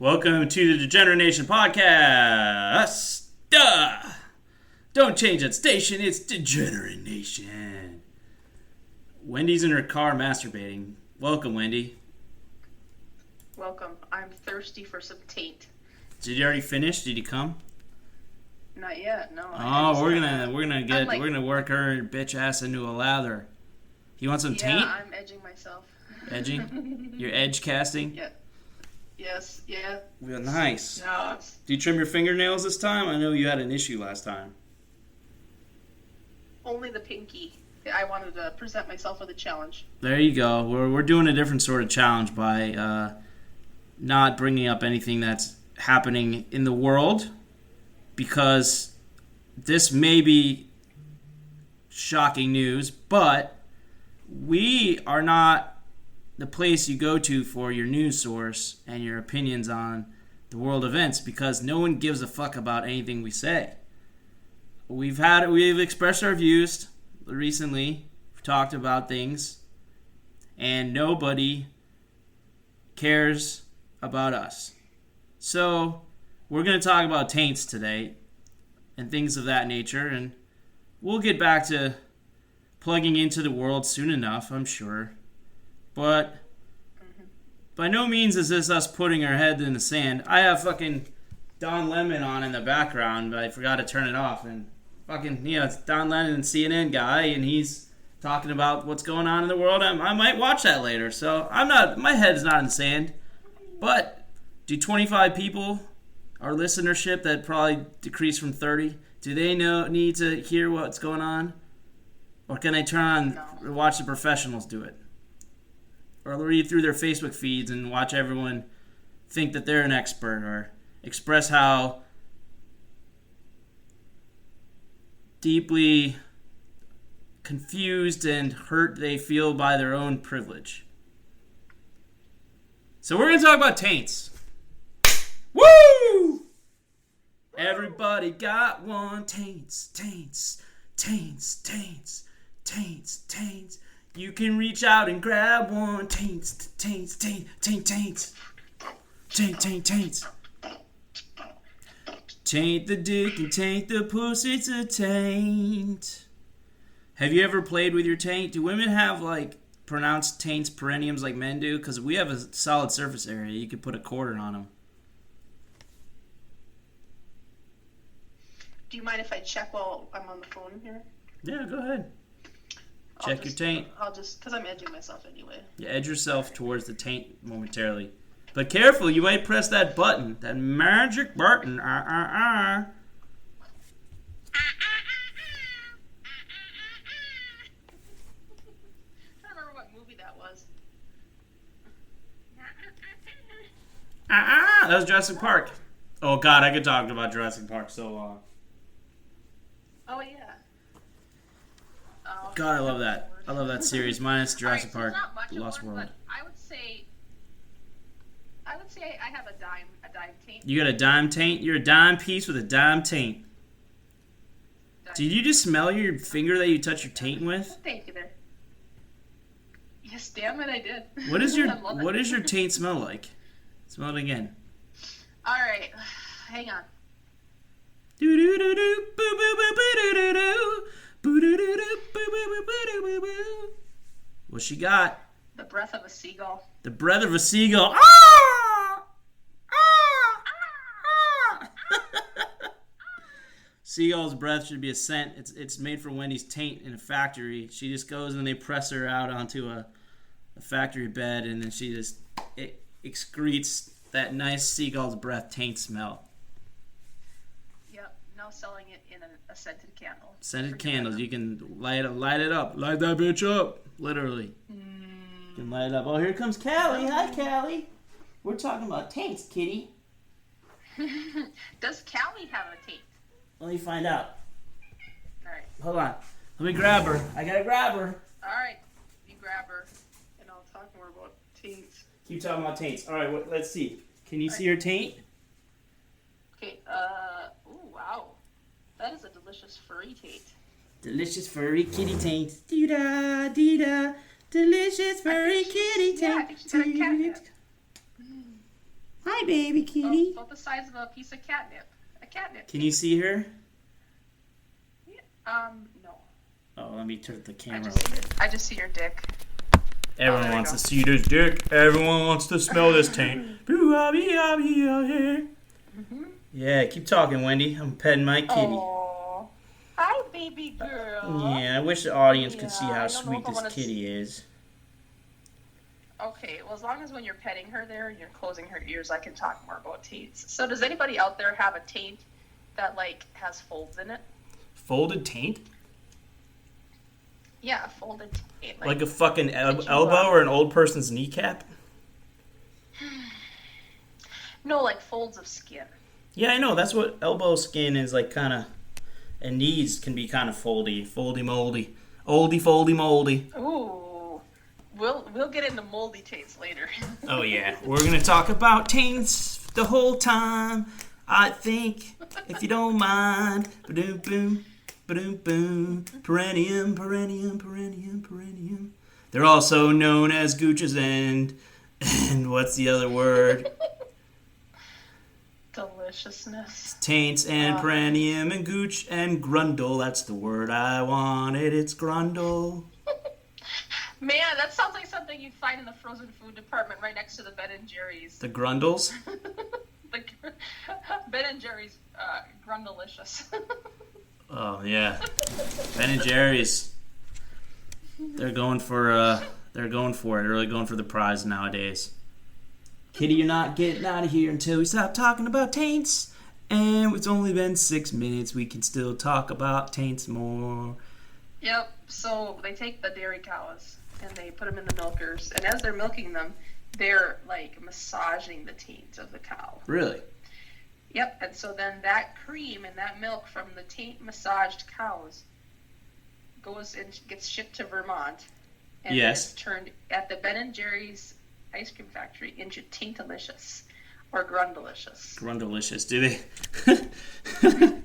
Welcome to the Degenerate Nation podcast. Duh! Don't change that station, it's Degenerate Nation. Wendy's in her car masturbating. Welcome, Wendy. Welcome. I'm thirsty for some taint. Did you already finish? Did you come? Not yet, no. Oh, we're gonna work her bitch ass into a lather. You want some taint? Yeah, I'm edging myself. Edging? You're edge casting? Yeah. Yes, yeah. Well, nice. No. Do you trim your fingernails this time? I know you had an issue last time. Only the pinky. I wanted to present myself with a challenge. There you go. We're doing a different sort of challenge by not bringing up anything that's happening in the world, because this may be shocking news, but we are not the place you go to for your news source and your opinions on the world events, because no one gives a fuck about anything we say. We've expressed our views recently. We've talked about things, and nobody cares about us. So we're going to talk about taints today and things of that nature, and we'll get back to plugging into the world soon enough, I'm sure. But by no means is this us putting our head in the sand. I have fucking Don Lemon on in the background, but I forgot to turn it off. And fucking, it's Don Lemon, CNN guy, and he's talking about what's going on in the world. I might watch that later. So my head's not in the sand. But do 25 people, our listenership that probably decreased from 30, do they need to hear what's going on? Or can I turn on, watch the professionals do it? Or read through their Facebook feeds and watch everyone think that they're an expert, or express how deeply confused and hurt they feel by their own privilege. So we're going to talk about taints. Woo! Everybody got one. Taints, taints, taints, taints, taints, taints. You can reach out and grab one. Taints, taints, taints, taints, taints. Taint, taint, taints. Taint the dick and taint the pussy, it's a taint. Have you ever played with your taint? Do women have, pronounced taints perineums like men do? Because we have a solid surface area. You could put a quarter on them. Do you mind if I check while I'm on the phone here? Yeah, go ahead. Check your taint. I'll just, because I'm edging myself anyway. You edge yourself towards the taint momentarily. But careful, you might press that button. That magic button. I don't remember what movie that was. That was Jurassic Park. Oh, God, I could talk about Jurassic Park so long. Oh, yeah. God, I love that. I love that series. Minus Jurassic Park, not much Lost of one, World. but I would say I have a dime taint. You got a dime taint? You're a dime piece with a dime taint. Did you just smell your finger that you touch your taint with? Thank you there. Yes, damn it, I did. What does your taint smell like? Smell it again. All right, hang on. Do do do do boo boo boo boo do do do. What she got? The breath of a seagull. The breath of a seagull. Ah! Ah! Ah! Seagull's breath should be a scent. It's made for Wendy's taint in a factory. She just goes and they press her out onto a factory bed, and then she just excretes that nice seagull's breath taint smell. Now selling it in a scented candle. Scented candles. You can light it up. Light that bitch up. Literally. You can light it up. Oh, here comes Callie. Hi, Callie. We're talking about taints, kitty. Does Callie have a taint? Let me find out. All right. Hold on. Let me grab her. I gotta grab her. All right. You grab her, and I'll talk more about taints. Keep talking about taints. All right, let's see. Can you see her taint? Okay, ooh, wow. That is a delicious furry taint. Delicious furry kitty taint. Dee-da, dee-da. Delicious furry kitty taint. Yeah, I think she's got a cat. Hi, baby kitty. About the size of a piece of catnip. A catnip. Can you see her? No. Oh, let me turn the camera. I just see your dick. Everyone wants to see this dick. Everyone wants to smell this taint. Yeah, keep talking, Wendy. I'm petting my kitty. Aww. Hi, baby girl. Yeah, I wish the audience could see how sweet this kitty is. Okay, well, as long as when you're petting her there and you're closing her ears, I can talk more about taints. So does anybody out there have a taint that, like, has folds in it? Folded taint? Yeah, a folded taint. Like a fucking elbow or an old person's kneecap? No, like folds of skin. Yeah, I know. That's what elbow skin is like, kind of. And knees can be kind of foldy moldy. Oldie, foldy, moldy. Ooh. We'll get into moldy taints later. Oh, yeah. We're going to talk about taints the whole time, I think, if you don't mind. Ba-doom-boom, ba-doom-boom. Perennium, perennium, perennium, perennium. They're also known as gooches and what's the other word? Deliciousness. Taints and perennium and gooch and grundle. That's the word I wanted. It's grundle. Man, that sounds like something you'd find in the frozen food department right next to the Ben and Jerry's. The grundles? The Ben and Jerry's Grundalicious. Oh, yeah. Ben and Jerry's. They're going for it. They're really going for the prize nowadays. Kitty, you're not getting out of here until we stop talking about taints. And it's only been 6 minutes. We can still talk about taints more. Yep. So they take the dairy cows and they put them in the milkers. And as they're milking them, they're like massaging the taint of the cow. Really? Yep. And so then that cream and that milk from the taint massaged cows goes and gets shipped to Vermont. And yes. It's turned at the Ben and Jerry's ice cream factory into Taintalicious or Grundalicious. Grundalicious. Do they?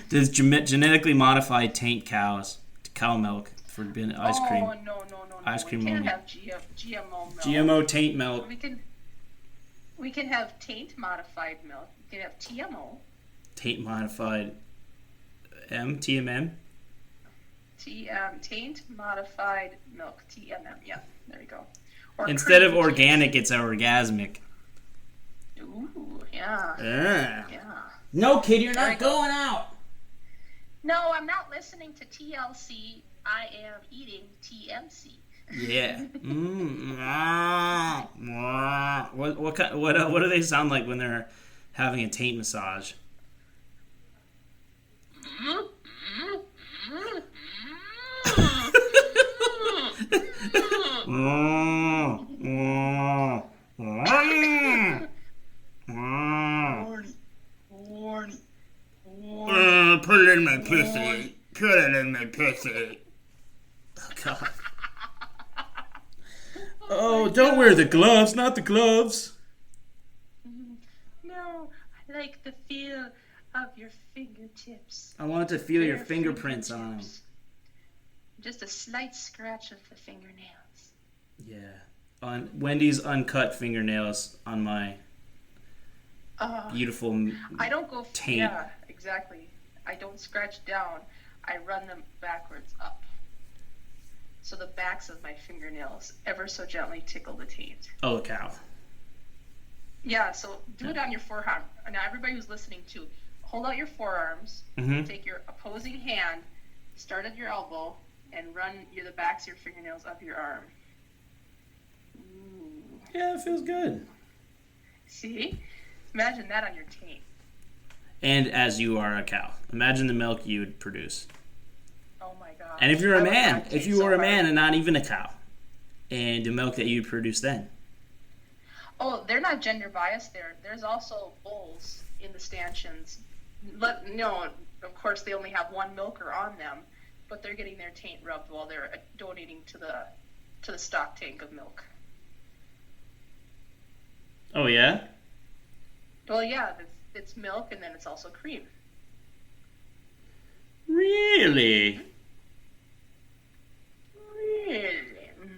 Does genetically modified taint cows to cow milk for ice cream? Oh, no. Ice cream we can't only. have GMO milk. GMO taint milk. We can have taint modified milk. We can have TMO. Taint modified TMM? Taint modified milk. TMM. Yeah, there you go. Or instead of organic, it's orgasmic. Ooh, yeah. Yeah. No, kid, you're not going out. No, I'm not listening to TLC. I am eating TMC. Yeah. What do they sound like when they're having a taint massage? Put it in my pussy. Put it in my pussy. Oh, God. Oh, don't wear the gloves, not the gloves. No, I like the feel of your fingertips. I wanted to feel your fingerprints on them. Just a slight scratch of the fingernails. Yeah. On Wendy's uncut fingernails on my beautiful I don't go taint. Yeah, exactly. I don't scratch down. I run them backwards up. So the backs of my fingernails ever so gently tickle the taint. Oh, cow. Yeah, so do it on your forearm. Now, everybody who's listening too, hold out your forearms, take your opposing hand, start at your elbow, and run the backs of your fingernails up your arm. Ooh. Yeah, it feels good. See? Imagine that on your taint. And as you are a cow, imagine the milk you would produce. Oh my God! And if you're a man, if you were a man and not even a cow, and the milk that you would produce then. Oh, they're not gender biased there. There's also bulls in the stanchions. No, of course they only have one milker on them, but they're getting their taint rubbed while they're donating to the stock tank of milk. Oh yeah? Well, yeah, it's milk and then it's also cream. Really? Really?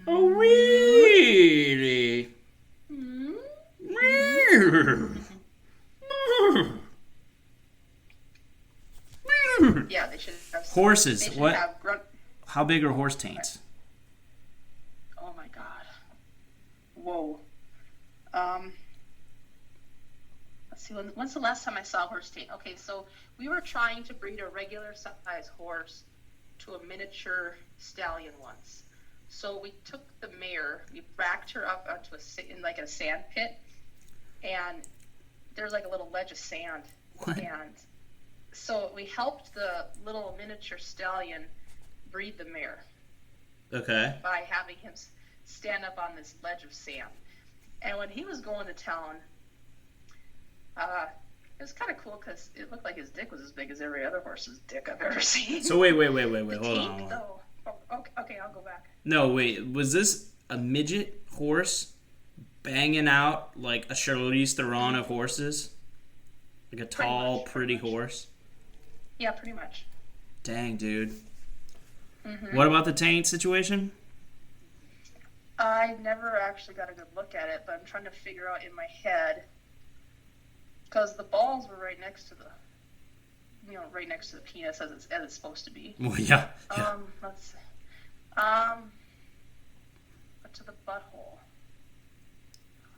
Oh, really? Mm-hmm. should have horses. They should What? have How big are horse taints? Oh my god. Whoa. Let's see. When's the last time I saw a horse taint? Okay, so we were trying to breed a regular size horse to a miniature stallion once. So we took the mare, we backed her up onto a sand pit, and there's like a little ledge of sand. What? And so we helped the little miniature stallion breed the mare. Okay. By having him stand up on this ledge of sand. And when he was going to town, it was kind of cool because it looked like his dick was as big as every other horse's dick I've ever seen. So wait, hold on. Though, okay, I'll go back. No, wait, was this a midget horse banging out like a Charlize Theron of horses? Like a tall, pretty horse? Yeah, pretty much. Dang, dude. Mm-hmm. What about the taint situation? I never actually got a good look at it, but I'm trying to figure out in my head because the balls were right next to the penis as it's supposed to be. Well, yeah. Let's see. But to the butthole,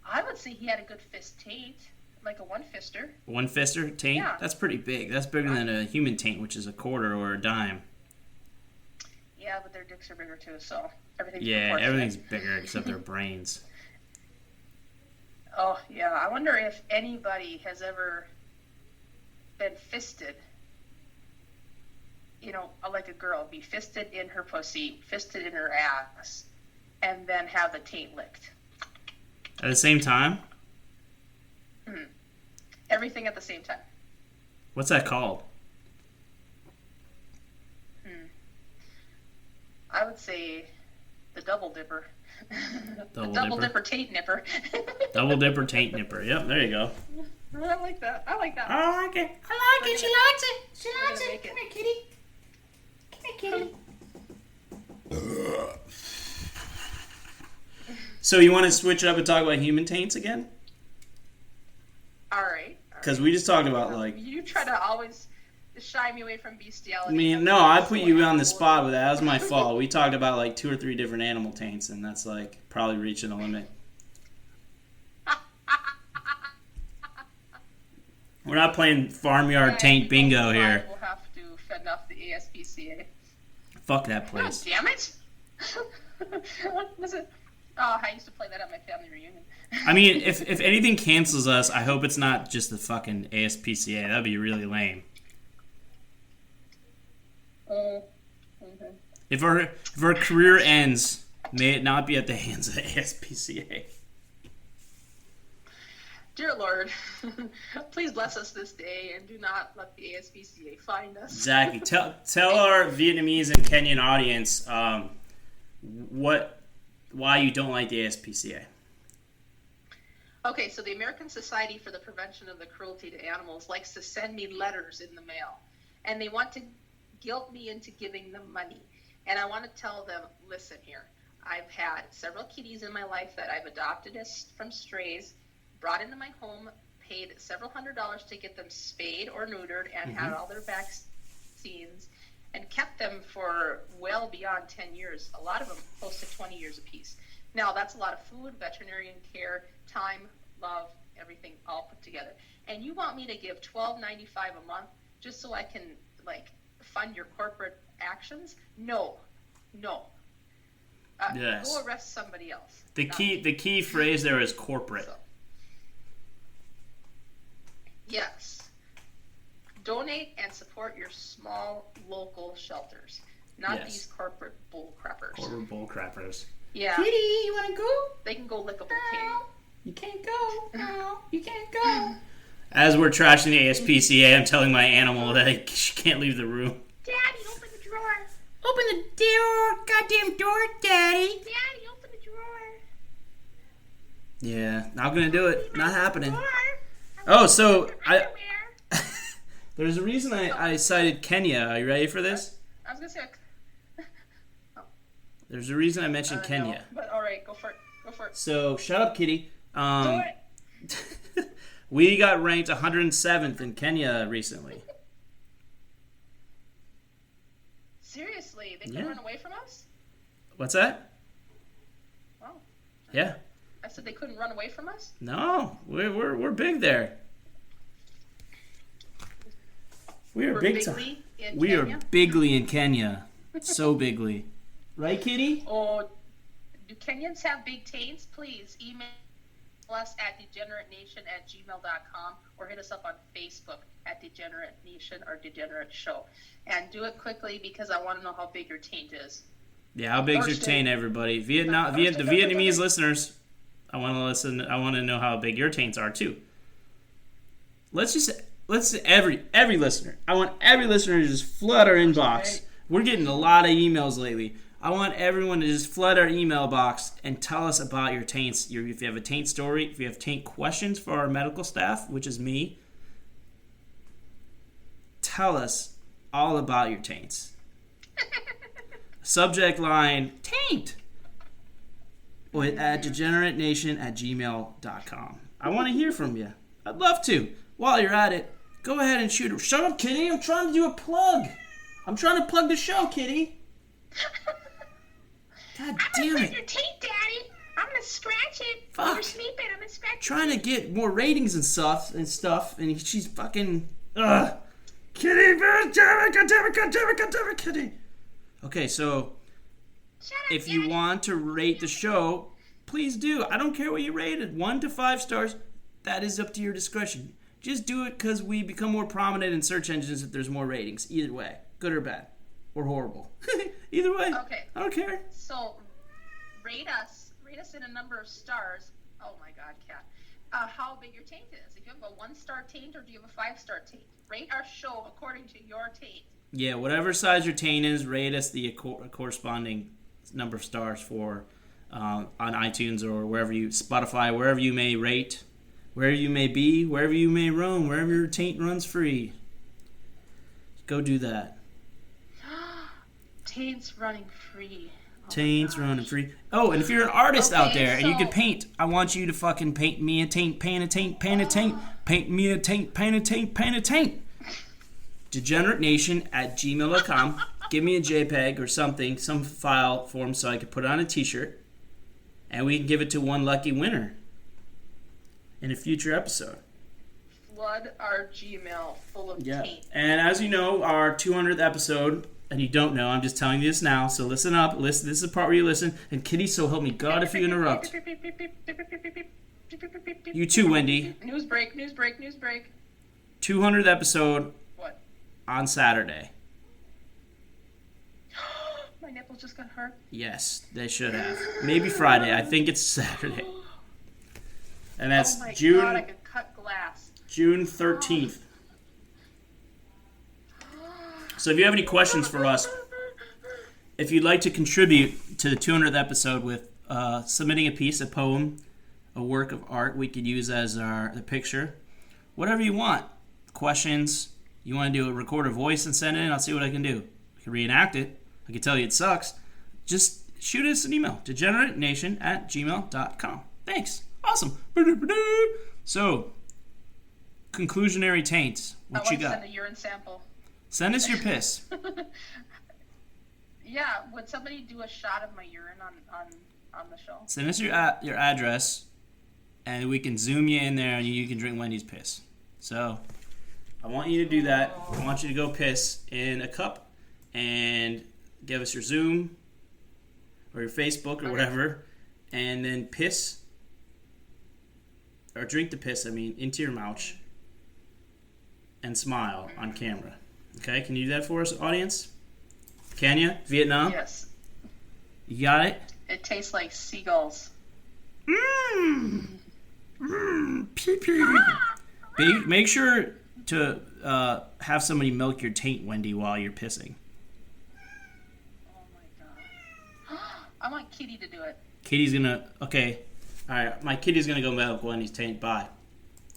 I would say he had a good fist taint, like a one-fister. One-fister taint? Yeah. That's pretty big. That's bigger than a human taint, which is a quarter or a dime. Yeah, but their dicks are bigger too, so everything's proportionate. Everything's bigger except their brains. Oh, yeah. I wonder if anybody has ever been fisted, like a girl, be fisted in her pussy, fisted in her ass, and then have the taint licked. At the same time? Mm-hmm. Everything at the same time. What's that called? I would say the double dipper. Double dipper taint nipper. Double dipper taint nipper. Yep, there you go. I like that. I like it. She likes it. She likes it. Come here, kitty. So you want to switch it up and talk about human taints again? All right. Because we just talked about You try to always shy me away from bestiality. I mean, no, I put you on the spot with that. That was my fault. We talked about like 2 or 3 different animal taints, and that's like probably reaching the limit. We're not playing farmyard taint bingo here. We'll have to fend off the ASPCA. Fuck that place. God damn it! Listen, I used to play that at my family reunion. I mean, if anything cancels us, I hope it's not just the fucking ASPCA. That'd be really lame. Mm-hmm. If our career ends, may it not be at the hands of the ASPCA. Dear Lord, please bless us this day and do not let the ASPCA find us. Exactly. Tell our Vietnamese and Kenyan audience why you don't like the ASPCA. Okay, so the American Society for the Prevention of the Cruelty to Animals likes to send me letters in the mail, and they want to guilt me into giving them money. And I want to tell them, listen here, I've had several kitties in my life that I've adopted from strays, brought into my home, paid several $100s to get them spayed or neutered, and had all their vaccines, and kept them for well beyond 10 years, a lot of them close to 20 years apiece. Now, that's a lot of food, veterinarian care, time, love, everything all put together. And you want me to give $12.95 a month just so I can, fund your corporate actions? No. Yes. Go arrest somebody else. The key phrase there is corporate. So, yes. Donate and support your small local shelters, not these corporate bull crappers. Corporate bull crappers. Yeah. Kitty, you want to go? They can go lickable kitty. You can't go. No, you can't go. As we're trashing the ASPCA, I'm telling my animal that she can't leave the room. Daddy, open the drawer. Open the door. Goddamn door, Daddy. Daddy, open the drawer. Yeah, not gonna do it. Not happening. Oh, so there's a reason I cited Kenya. Are you ready for this? I was gonna say. There's a reason I mentioned Kenya. No, but all right, go for it. So shut up, kitty. Do it. We got ranked 107th in Kenya recently. Seriously, they couldn't run away from us? What's that? Wow. Yeah. I said they couldn't run away from us? No, we're big there. We're big bigly in We Kenya? are bigly in Kenya. So bigly. Right, Kitty? Oh, do Kenyans have big taints? Please email us at degeneratenation@gmail.com or hit us up on Facebook at Degenerate Nation or Degenerate Show. And do it quickly because I want to know how big your taint is. Yeah, how big's your taint, everybody? The Vietnamese listeners, I want to know how big your taints are too. Let's every listener. I want every listener to just flood our inbox. We're getting a lot of emails lately. I want everyone to just flood our email box and tell us about your taints. If you have a taint story, if you have taint questions for our medical staff, which is me, tell us all about your taints. Subject line, taint. At degeneratenation@gmail.com. I want to hear from you. I'd love to. While you're at it, go ahead and shoot. Shut up, Kitty. I'm trying to do a plug. I'm trying to plug the show, Kitty. God damn it. Your taint, Daddy. I'm going to scratch it. Fuck. You're sleeping. I'm going to scratch it. Trying to get more ratings and stuff, and she's fucking... Ugh. Kitty, God damn it, Kitty. Okay, so... Shut up, If you want to rate the show, please do. I don't care what you rate it. 1 to 5 stars. That is up to your discretion. Just do it because we become more prominent in search engines if there's more ratings. Either way. Good or bad. Or horrible. Either way. Okay. I don't care. So, rate us in a number of stars. Oh my God, Kat. How big your taint is. If you have a 1-star taint or do you have a 5-star taint? Rate our show according to your taint. Yeah, whatever size your taint is, rate us the corresponding number of stars for on iTunes or Spotify, wherever you may rate, wherever you may be, wherever you may roam, wherever your taint runs free. Go do that. Taints running free. Taints running free. Oh, and if you're an artist out there and you can paint, I want you to fucking paint me a taint, paint a taint, paint a taint, paint me a taint, paint a taint, paint a taint. DegenerateNation@gmail.com. Give me a JPEG or something, some file form so I can put it on a t-shirt. And we can give it to one lucky winner in a future episode. Flood our Gmail full of taint. And as you know, our 200th episode, and you don't know, I'm just telling you this now, so listen up. Listen. This is the part where you listen. And Kitty, so help me God if you interrupt. You too, Wendy. News break. 200th episode. What? On Saturday. My nipples just got hurt. Yes, they should have. Maybe Friday. I think it's Saturday. And that's God, June I could cut glass. June 13th. So if you have any questions for us, if you'd like to contribute to the 200th episode with submitting a piece, a poem, a work of art we could use as the picture, whatever you want. Questions, you want to record a voice and send it in, I'll see what I can do. I can reenact it. I can tell you it sucks. Just shoot us an email, degeneratenation@gmail.com. Thanks. Awesome. So, conclusionary taints. What you got? Send a urine sample. Send us your piss. Yeah, would somebody do a shot of my urine on the show? Send us your address, and we can zoom you in there, and you can drink Wendy's piss. So, I want you to do that. I want you to go piss in a cup, and give us your Zoom, or your Facebook, or whatever, and then piss, or drink the piss, into your mouth, and smile on camera. Okay, can you do that for us, audience? Can you? Vietnam? Yes. You got it? It tastes like seagulls. Pee-pee. Make sure to have somebody milk your taint, Wendy, while you're pissing. Oh my God. I want Kitty to do it. Kitty's gonna... Okay. Alright, my kitty's gonna go milk Wendy's taint. Bye.